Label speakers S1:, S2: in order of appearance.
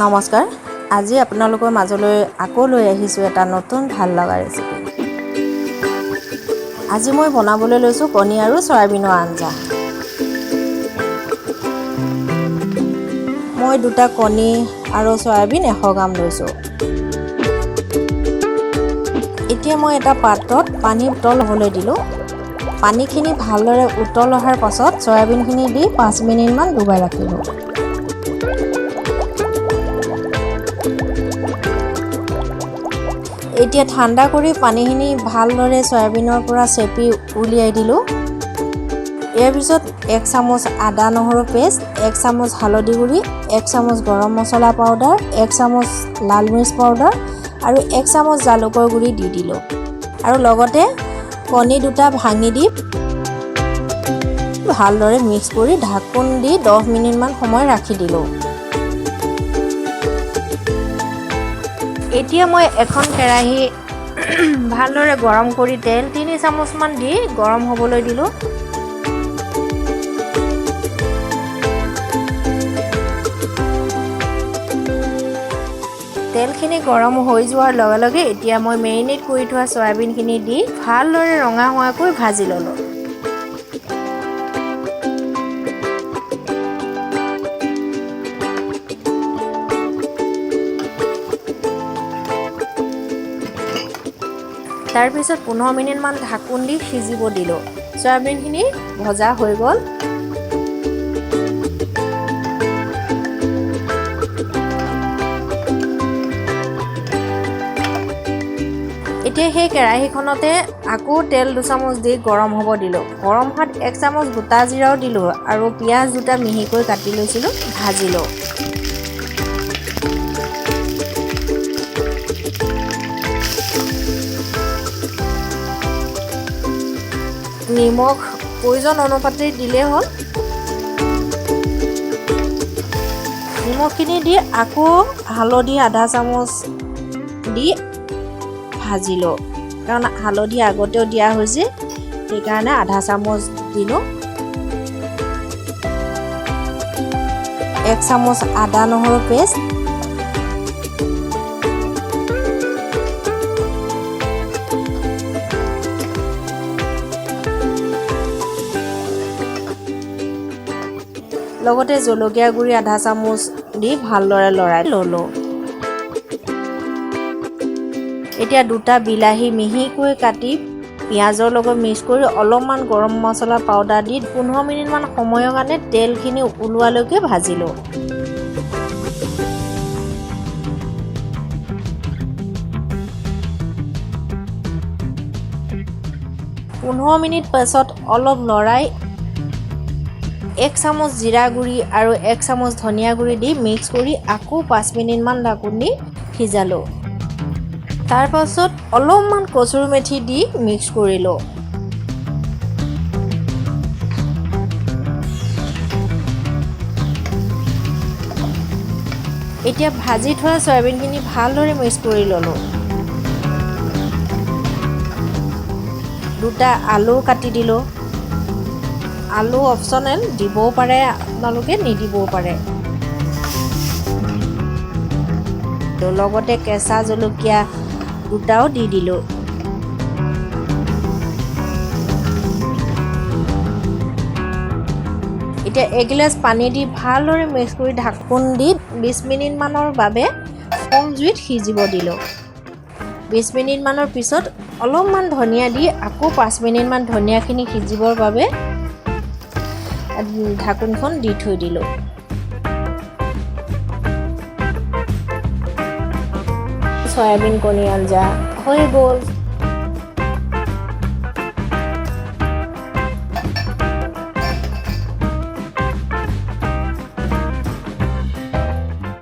S1: নমস্কাৰ। আজি আপোনালোকৰ মাজলৈ আকৌ লৈ আহিছোঁ এটা নতুন ভাল লগা ৰেচিপি। আজি মই বনাবলৈ লৈছোঁ কণী আৰু চয়াবিনৰ আঞ্জা। মই দুটা কণী আৰু চয়াবিন 100 গ্ৰাম লৈছোঁ। এতিয়া মই এটা পাত্ৰত পানী উতল হ'বলৈ দিলোঁ। পানীখিনি ভালদৰে উতল অহাৰ পাছত চয়াবিনখিনি দি 5 মিনিটমান ডুবাই ৰাখিলোঁ। এতিয়া ঠাণ্ডা কৰি পানীখিনি ভালদৰে চয়াবিনৰ পৰা চেপি উলিয়াই দিলোঁ। ইয়াৰ পিছত 1 চামুচ আদা নহৰু পেষ্ট, 1 চামুচ হালধি গুড়ি, 1 চামুচ গৰম মছলা পাউডাৰ, 1 চামুচ লাল মিৰ্চ পাউডাৰ আৰু 1 চামুচ জালুকৰ গুড়ি দি দিলোঁ। আৰু লগতে কণী দুটা ভাঙি দি ভালদৰে মিক্স কৰি ঢাকোন দি 10 মিনিটমান সময় ৰাখি দিলোঁ। এতিয়া মই এখন কেৰাহী ভালদৰে গৰম কৰি তেল 3 চামুচমান দি গৰম হ'বলৈ দিলোঁ। তেলখিনি গৰম হৈ যোৱাৰ লগে লগে এতিয়া মই মেৰিনেট কৰি থোৱা চয়াবিনখিনি দি ভালদৰে ৰঙা হোৱাকৈ ভাজি ল'লোঁ। তাৰপিছত 15 মিনিটমান ঢাকোন দি সিজিব দিলোঁ। চয়াবিনখিনি ভজা হৈ গ'ল। এতিয়া সেই কেৰাহীখনতে আকৌ তেল 2 চামুচ দি গৰম হ'ব দিলোঁ। গৰম হোৱাত 1 চামুচ গোটা জিৰাও দিলোঁ আৰু পিঁয়াজ দুটা মিহিকৈ কাটি লৈছিলোঁ, ভাজিলোঁ। নিমখ প্ৰয়োজন অনুপাতে দিলেই হ'ল। নিমখখিনি দি আকৌ হালধি আধা চামুচ দি ভাজিলোঁ, কাৰণ হালধি আগতেও দিয়া হৈছে সেইকাৰণে আধা চামুচ দিলোঁ। 1 চামুচ আদা নহৰু পেষ্ট, লগতে জলকীয়া গুড়ি আধা চামুচ দি ভালদৰে লৰাই ল'লোঁ। এতিয়া দুটা বিলাহী মিহিকৈ কাটি পিঁয়াজৰ লগত মিক্স কৰি অলপমান গৰম মছলা পাউডাৰ দি 15 মিনিটমান সময়ৰ কাৰণে তেলখিনি ওলোৱালৈকে ভাজিলোঁ। পোন্ধৰ মিনিট পাছত অলপ লৰাই 1 চামুচ জিৰা গুড়ি আৰু 1 চামুচ ধনিয়া গুড়ি দি মিক্স কৰি আকৌ 5 মিনিটমান ঢাকোন দি সিজালোঁ। তাৰ পাছত অলপমান কচুৰি মেথি দি মিক্স কৰিলোঁ। এতিয়া ভাজি থোৱা চয়াবিনখিনি ভালদৰে মিক্স কৰি ল'লোঁ। দুটা আলু কাটি দিলোঁ। আলু অপশ্যনেল, দিবও পাৰে আপোনালোকে, নিদিবও পাৰে। লগতে কেঁচা জলকীয়া দুটাও দি দিলোঁ। এতিয়া 1 গিলাচ পানী দি ভালদৰে মিক্স কৰি ঢাকোন দি 20 মিনিটমানৰ বাবে কম জুইত সিজিব দিলোঁ। 20 মিনিটমানৰ পিছত অলপমান ধনিয়া দি আকৌ 5 মিনিটমান ধনিয়াখিনি সিজিবৰ বাবে ঢাকোনখন দি থৈ দিলোঁ। চয়াবিন কণী আঞ্জা হৈ গ'ল।